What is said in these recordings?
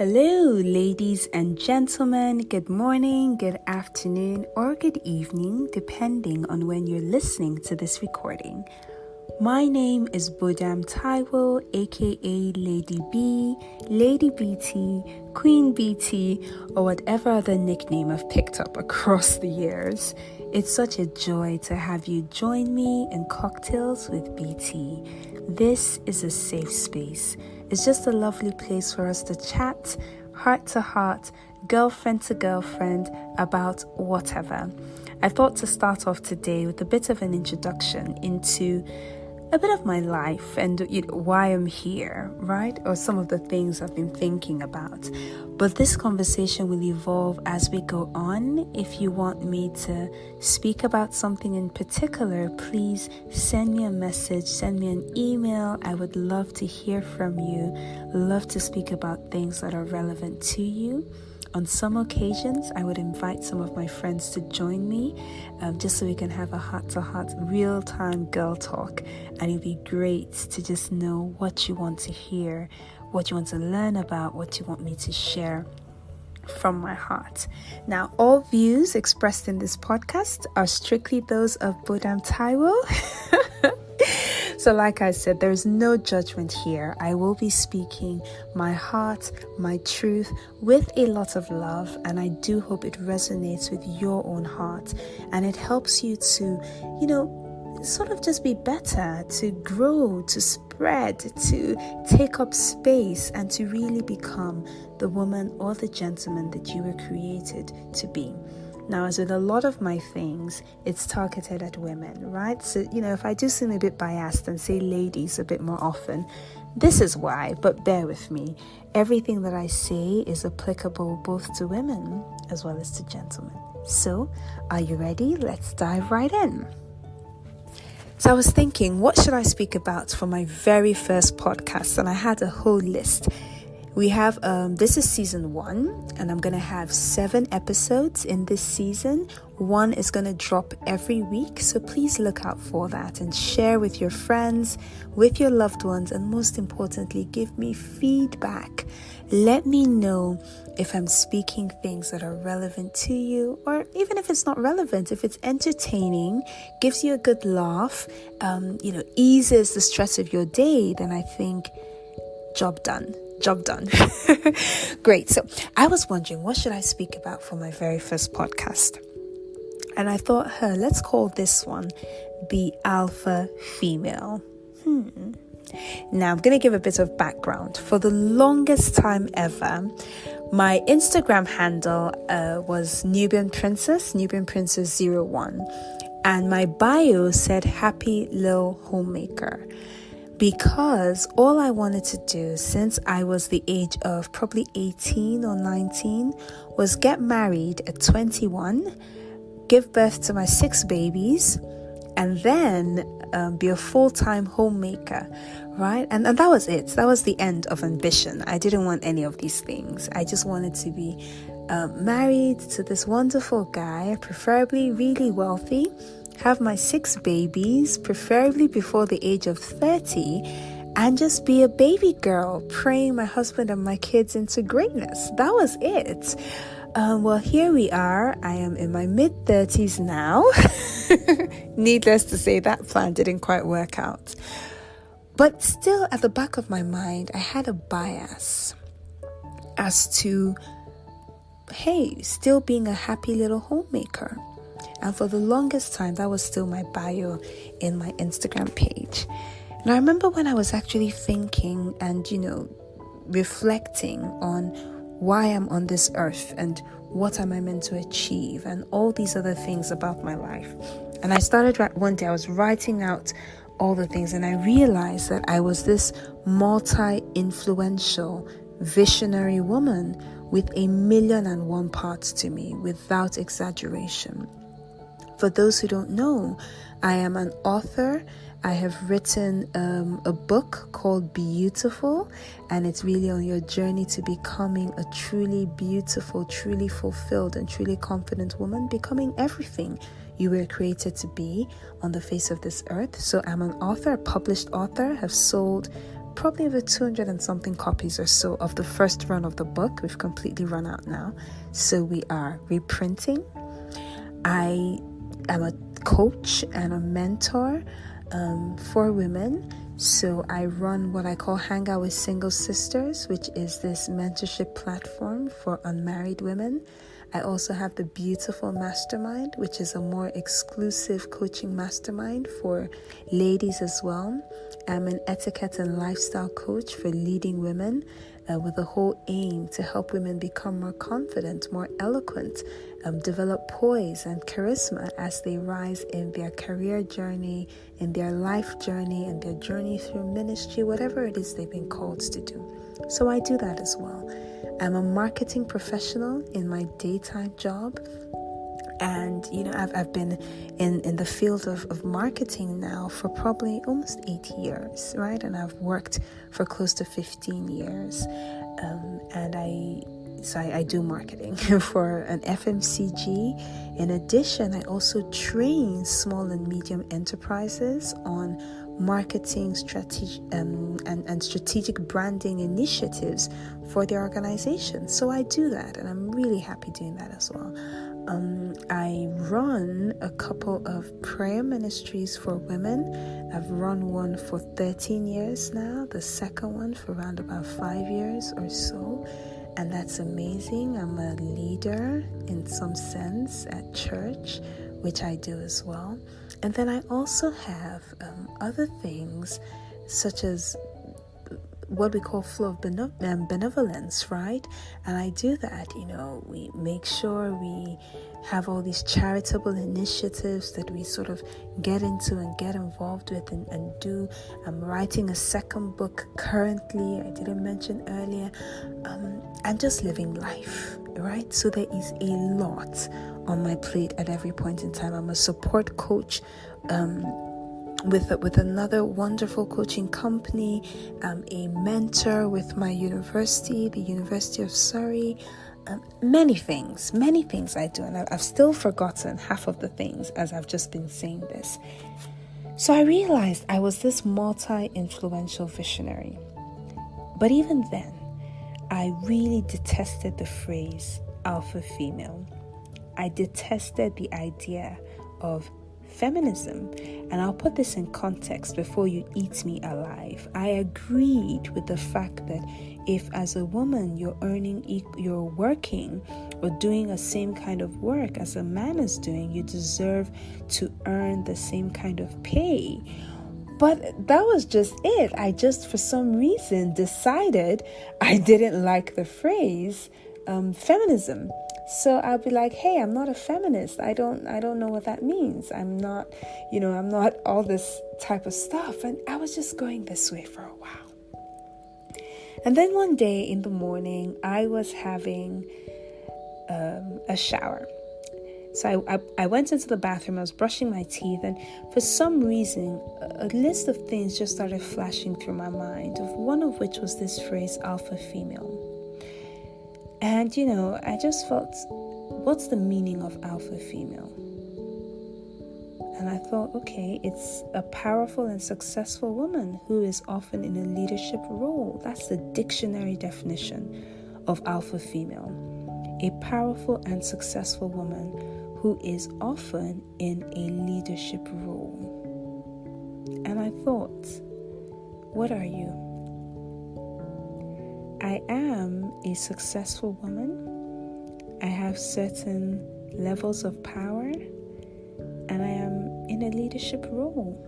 Hello, ladies and gentlemen. Good morning, good afternoon, or good evening, depending on when you're listening to this recording. My name is Budam Taiwo, aka Lady B, Lady BT, Queen BT, or whatever other nickname I've picked up across the years. It's such a joy to have you join me in Cocktails with BT. This is a safe space. It's just a lovely place for us to chat, heart to heart, girlfriend to girlfriend, about whatever. I thought to start off today with a bit of an introduction into a bit of my life and why I'm here, right? Or some of the things I've been thinking about. But this conversation will evolve as we go on. If you want me to speak about something in particular, please send me a message, send me an email. I would love to hear from you, love to speak about things that are relevant to you. On some occasions, I would invite some of my friends to join me just so we can have a heart-to-heart, real-time girl talk. And it'd be great to just know what you want to hear, what you want to learn about, what you want me to share from my heart. Now, all views expressed in this podcast are strictly those of Budam Taiwo. So like I said, there's no judgment here. I will be speaking my heart, my truth with a lot of love, and I do hope it resonates with your own heart and it helps you to, sort of just be better, to grow, to spread, to take up space, and to really become the woman or the gentleman that you were created to be. Now, as with a lot of my things, it's targeted at women, right? So, if I do seem a bit biased and say ladies a bit more often, this is why, but bear with me. Everything that I say is applicable both to women as well as to gentlemen. So, are you ready? Let's dive right in. So I was thinking, what should I speak about for my very first podcast? And I had a whole list. We have, this is season 1, and I'm going to have 7 episodes in this season. 1 is going to drop every week, so please look out for that and share with your friends, with your loved ones, and most importantly, give me feedback. Let me know if I'm speaking things that are relevant to you, or even if it's not relevant, if it's entertaining, gives you a good laugh, eases the stress of your day, then I think job done. Great. So I was wondering, what should I speak about for my very first podcast? And I thought, let's call this one The Alpha Female. Now I'm going to give a bit of background. For the longest time ever, my Instagram handle was Nubian Princess 01. And my bio said Happy Lil Homemaker. Because all I wanted to do since I was the age of probably 18 or 19 was get married at 21, give birth to my 6 babies, and then be a full-time homemaker, right? And that was it. That was the end of ambition. I didn't want any of these things. I just wanted to be married to this wonderful guy, preferably really wealthy, have my 6 babies, preferably before the age of 30, and just be a baby girl, praying my husband and my kids into greatness. That was it. Well, here we are. I am in my mid-30s now. Needless to say, that plan didn't quite work out. But still, at the back of my mind, I had a bias as to, still being a happy little homemaker. And for the longest time, that was still my bio in my Instagram page. And I remember when I was actually thinking and, reflecting on why I'm on this earth and what am I meant to achieve and all these other things about my life. And I started one day, I was writing out all the things, and I realized that I was this multi-influential, visionary woman with 1,000,001 parts to me, without exaggeration. For those who don't know, I am an author. I have written a book called Beautiful, and it's really on your journey to becoming a truly beautiful, truly fulfilled, and truly confident woman, becoming everything you were created to be on the face of this earth. So I'm an author, a published author, have sold probably over 200 and something copies or so of the first run of the book. We've completely run out now. So we are reprinting. I am a coach and a mentor for women. So I run what I call Hang Out with Single Sisters, which is this mentorship platform for unmarried women. I also have the Beautiful Mastermind, which is a more exclusive coaching mastermind for ladies as well. I'm an etiquette and lifestyle coach for leading women with the whole aim to help women become more confident, more eloquent, develop poise and charisma as they rise in their career journey, in their life journey, in their journey through ministry, whatever it is they've been called to do. So I do that as well. I'm a marketing professional in my daytime job. And, I've been in the field of marketing now for probably almost 8 years, right? And I've worked for close to 15 years. And I do marketing for an FMCG. In addition, I also train small and medium enterprises on marketing strategy and strategic branding initiatives for their organization. So I do that, and I'm really happy doing that as well. I run a couple of prayer ministries for women. I've run one for 13 years now, the second one for around about 5 years or so. And that's amazing. I'm a leader in some sense at church, which I do as well. And then I also have other things such as what we call flow of benevolence, right? And I do that, we make sure we have all these charitable initiatives that we sort of get into and get involved with and do. I'm writing a second book currently, I didn't mention earlier, and just living life, right? So there is a lot on my plate at every point in time. I'm a support coach with another wonderful coaching company. I'm a mentor with my university, the University of Surrey. Many things I do, and I've still forgotten half of the things as I've just been saying this. So I realized I was this multi-influential visionary. But even then, I really detested the phrase alpha female. I detested the idea of feminism. And I'll put this in context before you eat me alive. I agreed with the fact that if as a woman you're working or doing the same kind of work as a man is doing, you deserve to earn the same kind of pay. But that was just it. I just, for some reason, decided I didn't like the phrase feminism. So I'll be like, hey, I'm not a feminist. I don't know what that means. I'm not all this type of stuff. And I was just going this way for a while. And then one day in the morning, I was having a shower. So I went into the bathroom, I was brushing my teeth, and for some reason, a list of things just started flashing through my mind, one of which was this phrase, alpha female. And, I just felt, what's the meaning of alpha female? And I thought, okay, it's a powerful and successful woman who is often in a leadership role. That's the dictionary definition of alpha female. A powerful and successful woman who is often in a leadership role. And I thought, what are you? I am a successful woman. I have certain levels of power, and I am in a leadership role.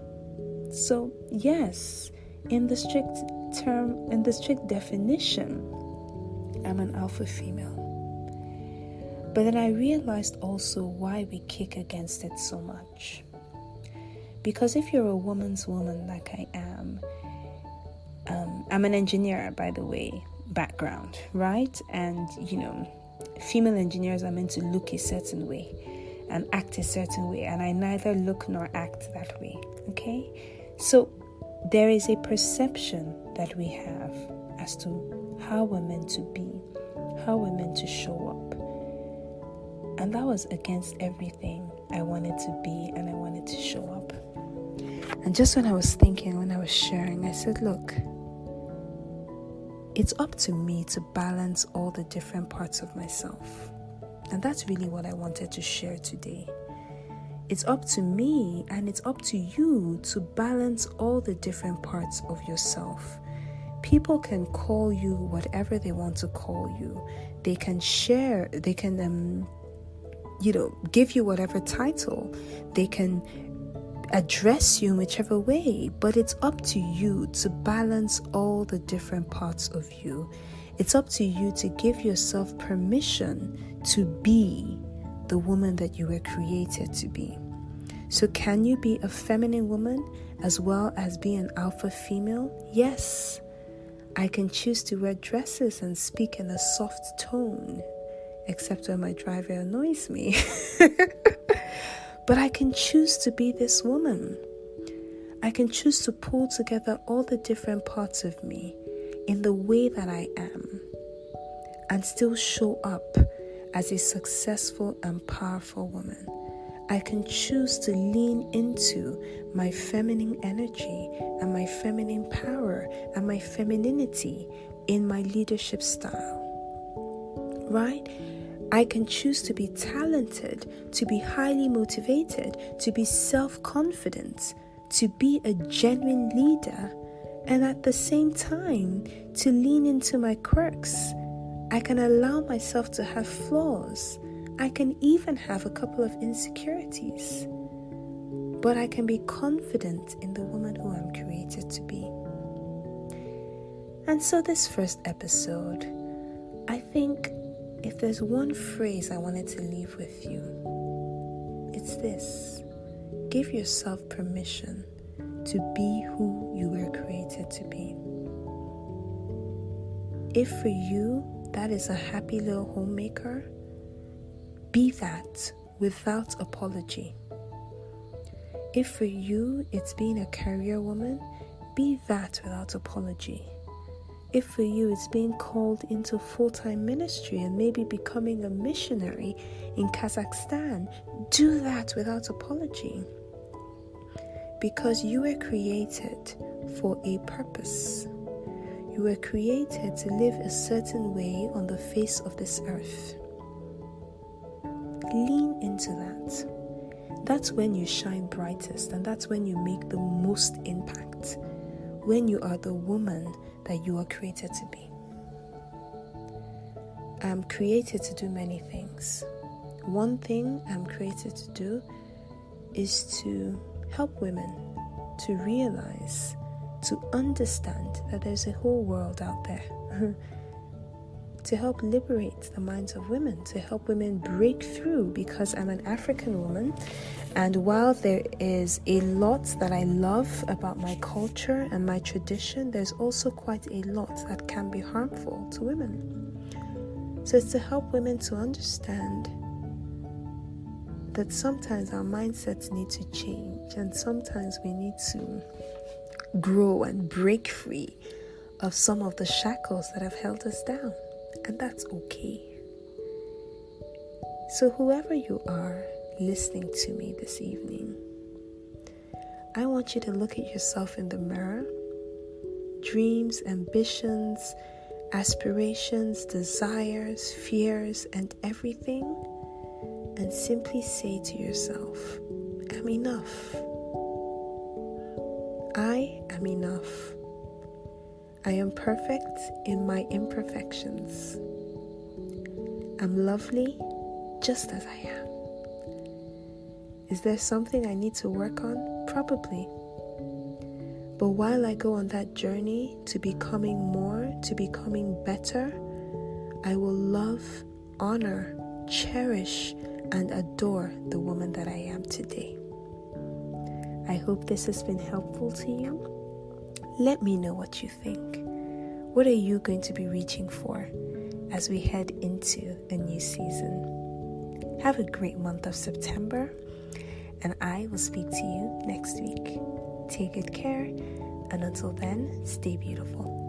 So yes, in the strict definition, I'm an alpha female. But then I realized also why we kick against it so much. Because if you're a woman's woman like I am, I'm an engineer, by the way, background, right? And, female engineers are meant to look a certain way and act a certain way. And I neither look nor act that way, okay? So there is a perception that we have as to how we're meant to be, how we're meant to show up. And that was against everything I wanted to be and I wanted to show up. And just when I was thinking, when I was sharing, I said, look, it's up to me to balance all the different parts of myself. And that's really what I wanted to share today. It's up to me and it's up to you to balance all the different parts of yourself. People can call you whatever they want to call you. They can share, they can, give you whatever title. They can address you in whichever way, but it's up to you to balance all the different parts of you. It's up to you to give yourself permission to be the woman that you were created to be. So can you be a feminine woman as well as be an alpha female? Yes. I can choose to wear dresses and speak in a soft tone, except when my driver annoys me. But I can choose to be this woman. I can choose to pull together all the different parts of me in the way that I am and still show up as a successful and powerful woman. I can choose to lean into my feminine energy and my feminine power and my femininity in my leadership style. Right? I can choose to be talented, to be highly motivated, to be self-confident, to be a genuine leader, and at the same time, to lean into my quirks. I can allow myself to have flaws. I can even have a couple of insecurities. But I can be confident in the woman who I'm created to be. And so this first episode, I think if there's one phrase I wanted to leave with you, it's this: give yourself permission to be who you were created to be. If for you that is a happy little homemaker, be that without apology. If for you it's being a career woman, be that without apology. If for you it's being called into full-time ministry and maybe becoming a missionary in Kazakhstan, do that without apology. Because you were created for a purpose. You were created to live a certain way on the face of this earth. Lean into that. That's when you shine brightest, and that's when you make the most impact. When you are the woman that you are created to be. I'm created to do many things. One thing I'm created to do is to help women to realize, to understand that there's a whole world out there. To help liberate the minds of women, to help women break through, because I'm an African woman, and while there is a lot that I love about my culture and my tradition, there's also quite a lot that can be harmful to women. So it's to help women to understand that sometimes our mindsets need to change, and sometimes we need to grow and break free of some of the shackles that have held us down. And that's okay. So whoever you are listening to me this evening, I want you to look at yourself in the mirror. Dreams, ambitions, aspirations, desires, fears, and everything. And simply say to yourself, I'm enough. I am enough. I am perfect in my imperfections. I'm lovely just as I am. Is there something I need to work on? Probably. But while I go on that journey to becoming more, to becoming better, I will love, honor, cherish, and adore the woman that I am today. I hope this has been helpful to you. Let me know what you think. What are you going to be reaching for as we head into a new season? Have a great month of September, and I will speak to you next week. Take good care, and until then, stay beautiful.